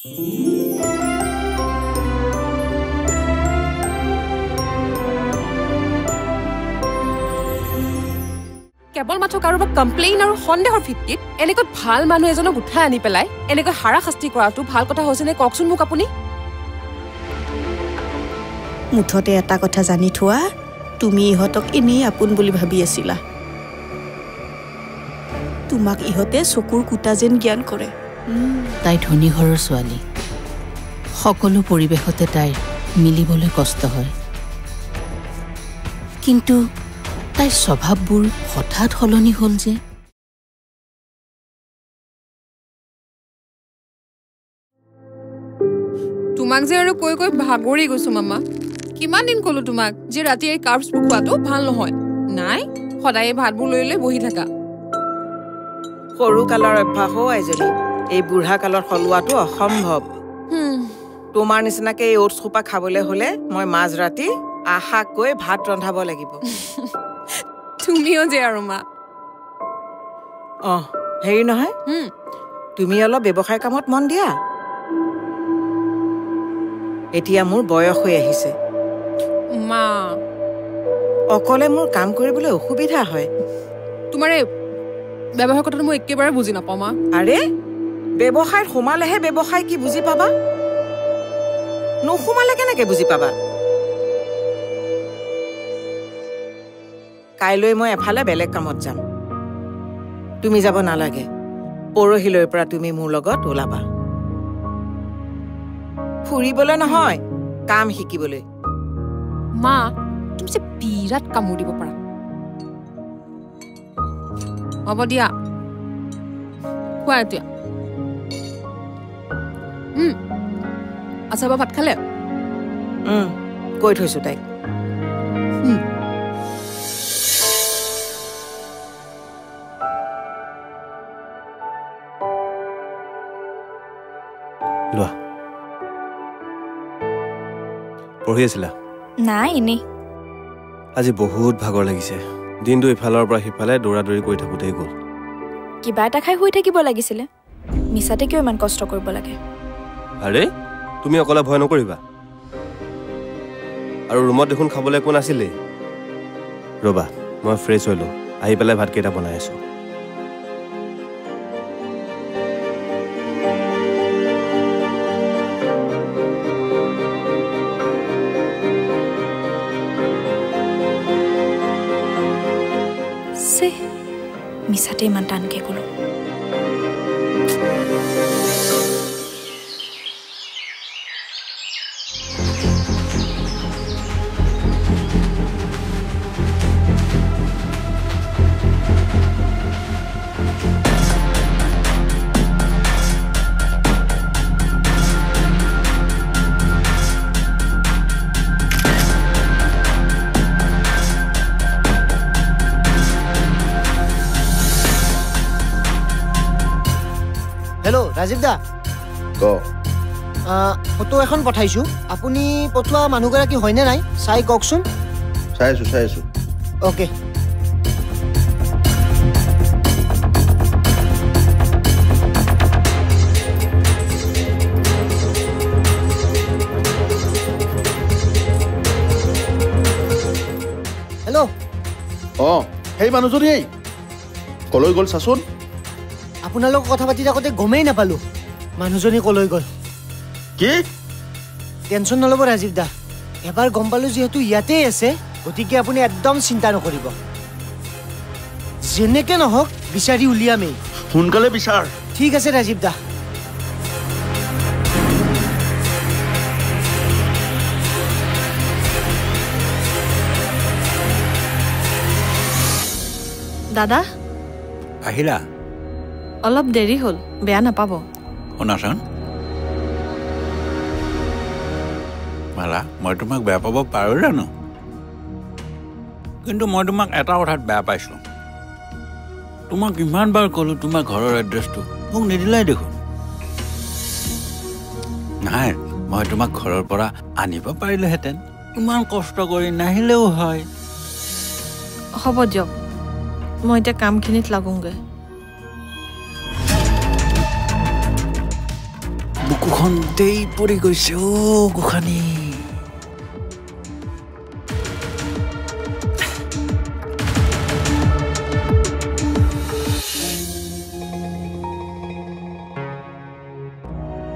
কেৱল মাত্ৰ কাৰোবাক কমপ্লেইন আৰু সন্দেহৰ ভিত্তিত এনেকৈ ভাল মানুহ এজনক উঠাই আনি পেলাই এনেকৈ হাৰাশাস্তি কৰাটো ভাল কথা হৈছে নে কওকচোন মোক আপুনি মুঠতে এটা কথা জানি থোৱা তুমি ইহঁতক এনেই আপোন বুলি ভাবি আছিলা তোমাক ইহঁতে চকুৰ কুটা যেন জ্ঞান কৰে তাই ধনী ঘৰৰ ছোৱালী সকলো পৰিৱেশতে তাইৰ মিলিবলৈ কষ্ট হয় কিন্তু তাইৰ স্বভাৱবোৰ হঠাৎ সলনি হ'ল যে তোমাক যে আৰু কৈ কৈ ভাগৰি গৈছো মামা কিমান দিন ক'লো তোমাক যে ৰাতি এই কাৰ্বছবোৰ খোৱাটো ভাল নহয় নাই সদায় ভাতবোৰ লৈ লৈ বহি থাকা সৰু কালৰ অভ্যাস আইজনী এই বুঢ়া কালত সলোৱাটো অসম্ভৱ তোমাৰ নিচিনাকে এই ওটছ সোপা খাবলৈ হলে মই মাজ ৰাতি আশাকৈ ভাত ৰন্ধাব লাগিব তুমিও যে আৰু মা হেৰি নহয় তুমি অলপ ব্যৱসায় কামত মন দিয়া এতিয়া মোৰ বয়স হৈ আহিছে মা অকলে মোৰ কাম কৰিবলৈ অসুবিধা হয় তোমাৰ ব্যৱসায় কথাটো মই একেবাৰে বুজি নাপাওঁ মা আৰে ব্যৱসায়ত সোমালেহে ব্যৱসায় কি বুজি পাবা নোসোমালে কেনেকে বুজি পাবা কাইলৈ মই এফালে বেলেগ কামত যাম তুমি যাব নালাগে পৰহিলৈৰ পৰা তুমি মোৰ লগত ওলাবা ফুৰিবলৈ নহয় কাম শিকিবলৈ মা তুমি যে বিৰাট কামোৰ দিব পাৰা হ'ব দিয়া খোৱা এতিয়া আচ্ছা বা ভাত খালে কৈ থৈছো তাইক লোৱা পঢ়ি আছিলা নাই এনেই আজি বহুত ভাগৰ লাগিছে দিনটো ইফালৰ পৰা সিফালে দৌৰা-দৌৰি কৰি থাকোঁতেই গ'ল কিবা এটা খাই শুই থাকিব লাগিছিলে মিছাতে কিয় ইমান কষ্ট কৰিব লাগে আৰে তুমি অকলে ভয় নকৰিবা আৰু ৰুমত দেখোন খাবলৈ একো নাছিলেই ৰ'বা মই ফ্ৰেছ হৈ লওঁ আহি পেলাই ভাতকেইটা বনাই আছোঁ মিছাতে ইমান টানকে ক'লো হেল্ল' ৰাজীৱ দা ফটো এখন পঠাইছোঁ আপুনি পঠোৱা মানুহগৰাকী হয়নে নাই চাই কওকচোন চাই আছোঁ অ'কে হেল্ল' সেই মানুহজনী কলৈ গ'ল চাচোন আপোনাৰ লগত কথা পাতি থাকোঁতে গমেই নাপালোঁ মানুহজনী কলৈ গ'ল কি টেনশ্যন নল'ব ৰাজীৱ দা এবাৰ গম পালোঁ যিহেতু ইয়াতেই আছে গতিকে আপুনি একদম চিন্তা নকৰিব যেনেকৈ নহওক বিচাৰি উলিয়ামেই সোনকালে বিচাৰ ঠিক আছে ৰাজীৱ দা দাদা আহিলা অলপ দেৰি হ'ল বেয়া নাপাব শুনাচোন মালা মই তোমাক বেয়া পাব পাৰোঁ জানো কিন্তু মই তোমাক এটা কথাত বেয়া পাইছোঁ তোমাক ইমানবাৰ ক'লোঁ তোমাৰ ঘৰৰ এড্ৰেছটো মোক নিদিলাই দেখোন নাই মই তোমাক ঘৰৰ পৰা আনিব পাৰিলোহেঁতেন ইমান কষ্ট কৰি নাহিলেও হয় হ'ব দিয়ক মই এতিয়া কামখিনিত লাগোংগৈ বুকুখন দেই পৰি গৈছে অ' গোসানী।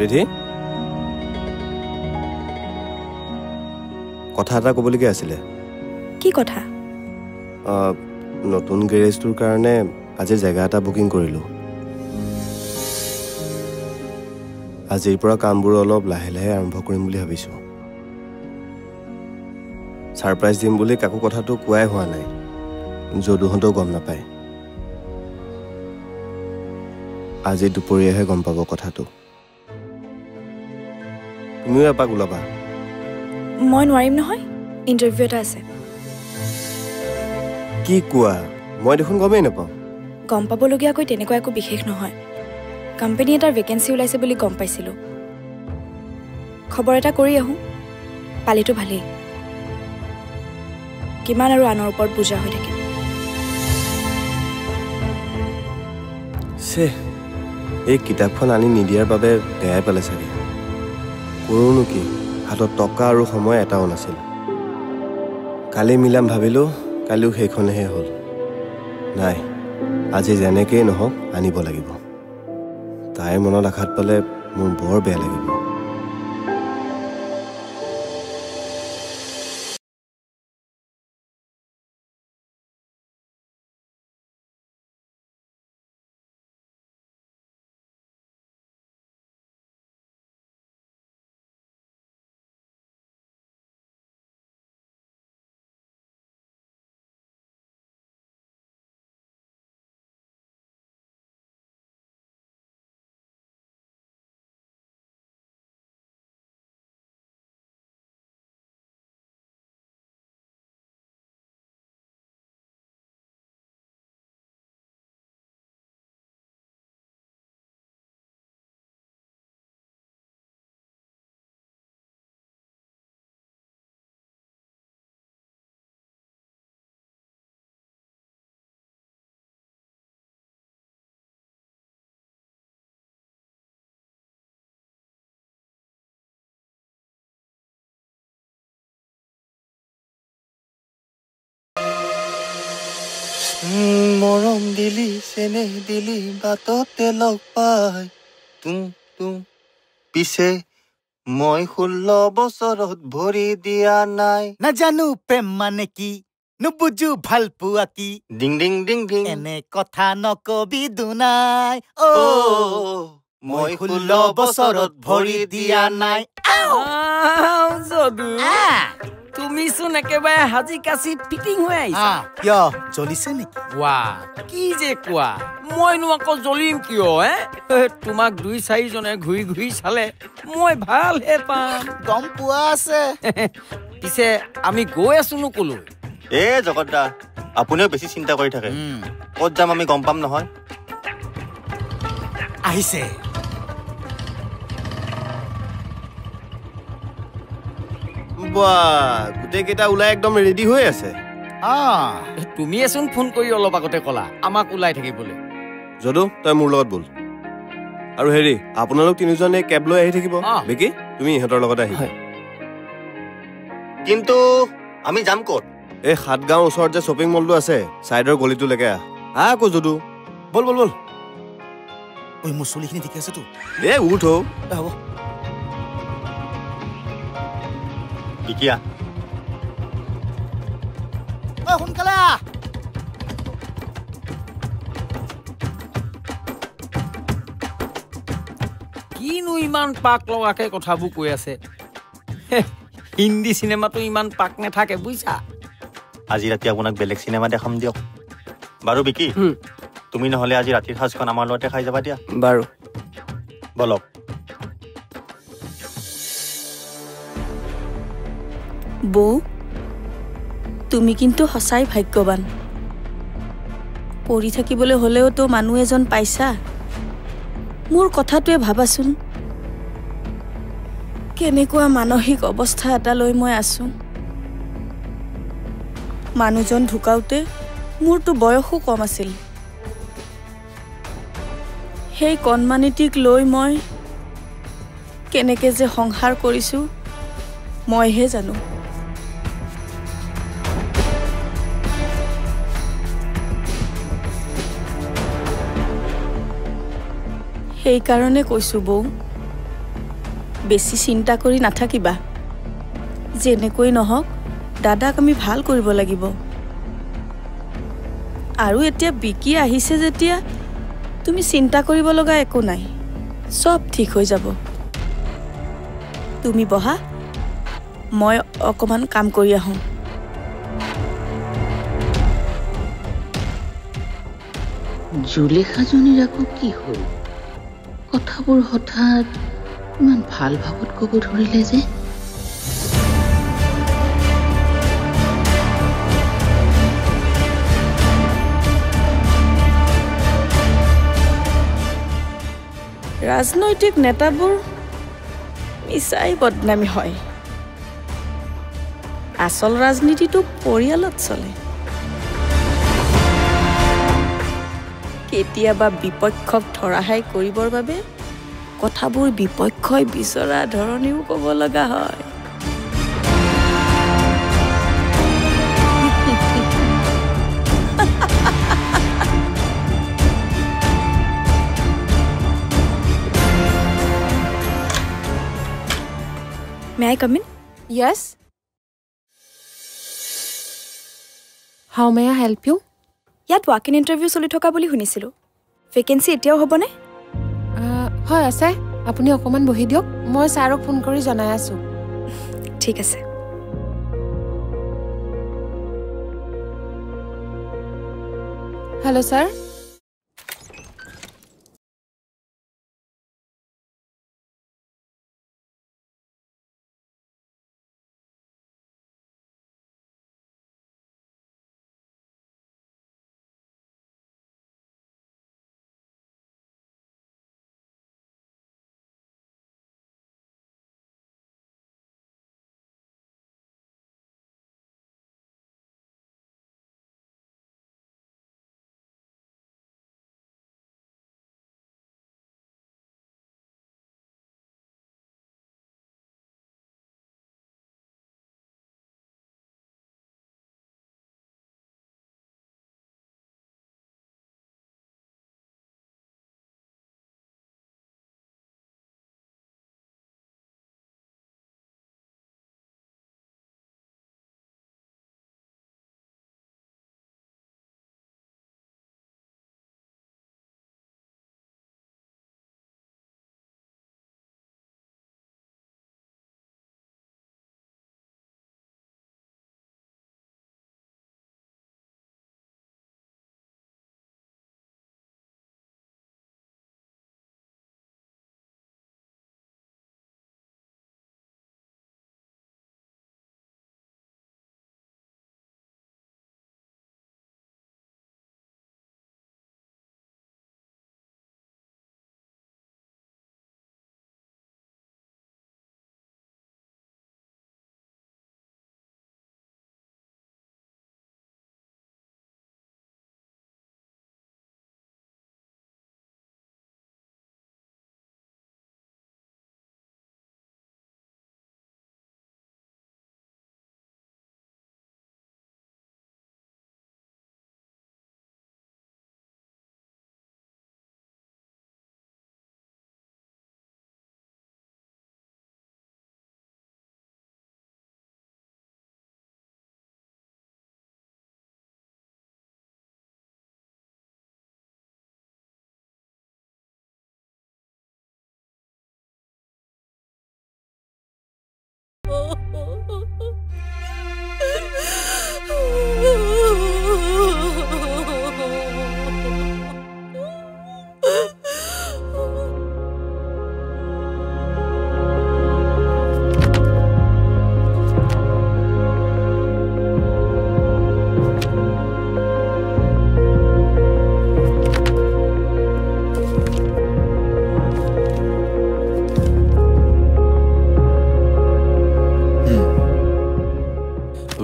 ৰিধি, কথা এটা ক'বলগীয়া আছিলে। কি কথা? নতুন গেৰেজটোৰ কাৰণে আজি জেগা এটা বুকিং কৰিলোঁ। আজিৰ পৰা কামবোৰ অলপ লাহে লাহে আৰম্ভ কৰিম বুলি ভাবিছোঁ। ছাৰপ্ৰাইজ দিম বুলি কাকো কথাটো কোৱাই হোৱা নাই, যদুহঁতেও গম নাপায়। আজি দুপৰীয়াহে গম পাব কথাটো। তুমিও এপাক ওলাবা। মই নোৱাৰিম নহয়, ইণ্টাৰভিউ এটা আছে। কি কোৱা? মই দেখোন গমেই নাপাওঁ। গম পাবলগীয়াকৈ তেনেকুৱা একো বিশেষ নহয়। কোম্পানী এটাৰ ভেকেঞ্চি ওলাইছে বুলি গম পাইছিলোঁ। খবৰ এটা কৰি আহোঁ, পালিটো ভালেই। কিমান আৰু আনৰ ওপৰত বুজা হৈ থাকিম। এই কিতাপখন আনি নিদিয়াৰ বাবে বেয়াই পালে চাগে। কৰোঁনো কি, হাতত টকা আৰু সময় এটাও নাছিল। কালি মিলাম ভাবিলোঁ, কালিও সেইখনেহে হ'ল। নাই, আজি যেনেকেই নহওক আনিব লাগিব। তাইৰ মনত আঘাত পালে মোৰ বৰ বেয়া লাগিব। মৰম দিলি চেনেহ দিলি বাটতে লগ পাই তুম পিছে মই 16 বছৰত ভৰি দিয়া নাই। নাজানো প্ৰেম মানে কি, নুবুজো ভাল পোৱা কি। ডিং ডিং ডিং ডিং এনে কথা নকবি দুনাই। মই 16 বছৰত ভৰি দিয়া নাই। যদু তুমি চোন একেবাৰে হাজি কাচি ফিটিং হৈ আহিছা। কিয় জ্বলিছে নেকি? কি যে কোৱা, মইনো আকৌ জ্বলিম কিয়? তোমাক 2-4 জনে ঘূৰি ঘূৰি চালে মই ভালহে পাম। গম পোৱা আছে। পিছে আমি গৈ আছোনো কলৈ? জগত দা, আপুনিও বেছি চিন্তা কৰি থাকে। ক'ত যাম আমি গম পাম নহয়। আহিছে গোটেই কেইটা ওলাই একদম ৰেডি হৈ আছে। তুমিয়েচোন ফোন কৰি অলপ আগতে ক'লা আমাক ওলাই থাকিবলৈ। যদু, তই মোৰ লগত বল। আৰু হেৰি, আপোনালোক তিনিজনে কেব লৈ আহি থাকিব। বিকি, তুমি ইহঁতৰ লগতে আহিবা। কিন্তু আমি যাম ক'ত? এই 7 গাঁৱৰ ওচৰত যে শ্বপিং মলটো আছে, চাইডৰ গলিটোলৈকে আহ আকৌ যদু। বল বল বল। ঐ, মোৰ চুলিখিনি ঠিকে আছে তো? উঠ হ'ব। বিকিয়া সোনকালে কিনো ইমান পাক লগাকে কথাবোৰ কৈ আছে? হিন্দী চিনেমাটো ইমান পাক নাথাকে বুজিছা। আজি ৰাতি আপোনাক বেলেগ চিনেমা দেখাম দিয়ক। বাৰু বিকি, তুমি নহ'লে আজি ৰাতিৰ সাজখন আমাৰ লগতে খাই যাবা দিয়া। বাৰু বলক। বৌ, তুমি কিন্তু সঁচাই ভাগ্যৱান। পঢ়ি থাকিবলৈ হ'লেওতো মানুহ এজন পাইছা। মোৰ কথাটোৱে ভাবাচোন, কেনেকুৱা মানসিক অৱস্থা এটালৈ মই আছোঁ। মানুহজন ঢুকাওঁতে মোৰতো বয়সো কম আছিল। সেই কণমানিটিক লৈ মই কেনেকে যে সংসাৰ কৰিছো মইহে জানো সেই কাৰণে কৈছো বৌ বেছি চিন্তা কৰি নাথাকিবা যেনেকৈ নহওক দাদাক আমি ভাল কৰিব লাগিব আৰু এতিয়া বিকি আহিছে যেতিয়া তুমি চিন্তা কৰিব লগা একো নাই সব ঠিক হৈ যাব তুমি বহা মই অকমান কাম কৰি আহোঁ জুলেখাজনীৰ আকৌ কি হ'ল কথাবোৰ হঠাৎ ইমান ভাল ভাৱত ক'ব ধৰিলে যে ৰাজনৈতিক নেতাবোৰ মিছাই বদনামী হয় আসল ৰাজনীতিটো পৰিয়ালত চলে কেতিয়াবা বিপক্ষক ধৰাহাই কৰিবৰ বাবে কথাবোৰ বিপক্ষই বিচৰা ধৰণেও ক'ব লগা হয় May I come in? Yes. How may I help you? ইয়াত ৱাক-ইন ইণ্টাৰভিউ চলি থকা বুলি শুনিছিলোঁ ভেকেঞ্চি এতিয়াও হ'বনে হয় আছে আপুনি অকণমান বহি দিয়ক মই ছাৰক ফোন কৰি জনাই আছোঁ ঠিক আছে হেল্ল' ছাৰ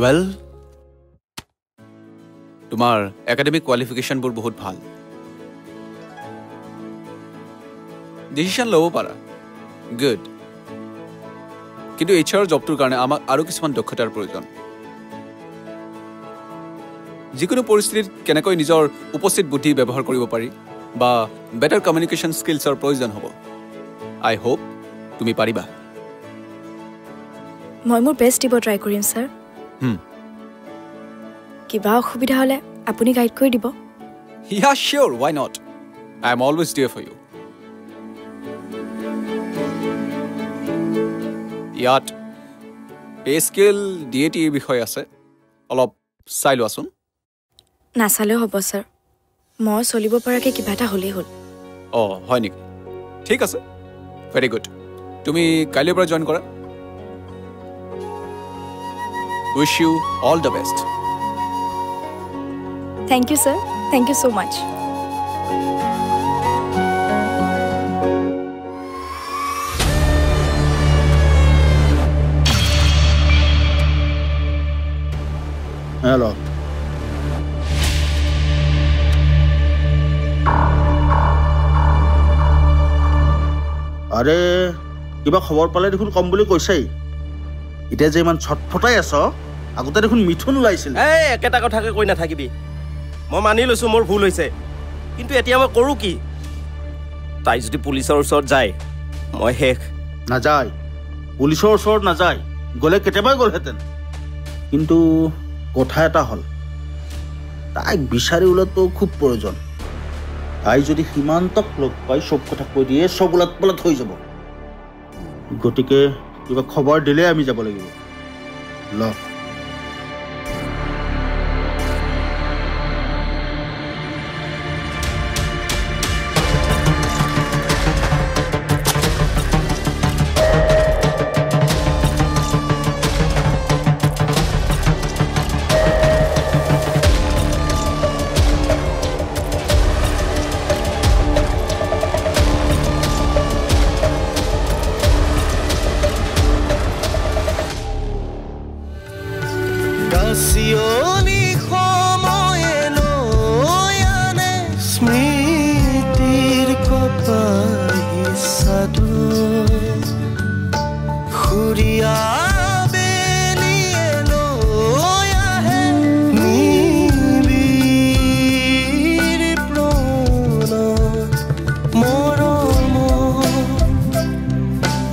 Well, তোমাৰ একাডেমিক কোৱালিফিকেশ্যনবোৰ বহুত ভাল ডিচিশ্যন ল'ব পাৰা গুড কিন্তু HR জবটোৰ কাৰণে আমাক আৰু কিছুমান দক্ষতাৰ প্ৰয়োজন যিকোনো পৰিস্থিতিত কেনেকৈ নিজৰ উপস্থিত বুদ্ধি ব্যৱহাৰ কৰিব পাৰি বা বেটাৰ কমিউনিকেশ্যন স্কিলছৰ প্ৰয়োজন হ'ব আই হোপ তুমি পাৰিবা মই মোৰ বেষ্ট দিব ট্ৰাই কৰিম ছাৰ কিবা অসুবিধা হ'লে আপুনি গাইড কৰি দিব Yeah, sure, why not? I am always there for you. ইয়াত পে স্কেল DAT বিষয় আছে অলপ চাই লোৱাচোন নাচালেও হ'ব ছাৰ মই চলিব পৰাকৈ কিবা এটা হ'লেই হ'ল হয় নেকি ঠিক আছে ভেৰি গুড তুমি কাইলৈৰ পৰা জইন কৰা wish you all the best thank you sir thank you so' much hello' আৰে কিবা খবৰ পালে দেখোন কম বুলি কৈছেই এতিয়া যে ইমান ছটফটাই আছ আগতে দেখোন মিথুন ওলাইছিল একেটা কথাকে কৈ নাথাকিবি মই মানি লৈছোঁ মোৰ ভুল হৈছে কিন্তু এতিয়া মই কৰোঁ কি তাই যদি পুলিচৰ ওচৰত যায় মই শেষ নাযায় পুলিচৰ ওচৰত নাযায় গ'লে কেতিয়াবাই গ'লহেঁতেন কিন্তু কথা এটা হ'ল তাইক বিচাৰি ওলোৱাটো খুব প্ৰয়োজন তাই যদি সীমান্তক লগ পাই চব কথা কৈ দিয়ে চব ওলাত পলাত হৈ যাব গতিকে কিবা খবৰ দিলে আমি যাব লাগিব ল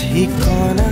ঠিকনা